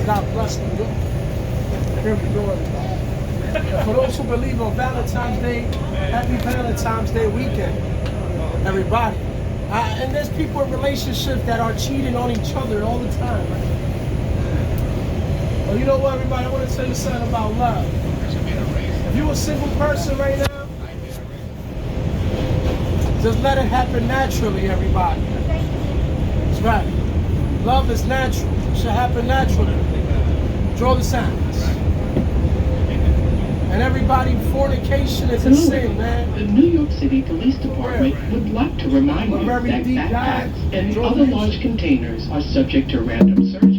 God bless New York. Here we go, everybody. And for those who believe on Valentine's Day, happy Valentine's Day weekend, everybody. And there's people in relationships that are cheating on each other all the time. Right? Well, you know what, everybody? I want to tell you something about love. If you're a single person right now, just let it happen naturally, everybody. That's right. Love is natural. It should happen naturally. Draw the signs. And everybody, fornication is a sin, man. The New York City Police Department would like to remind you that backpacks and other large containers are subject to random search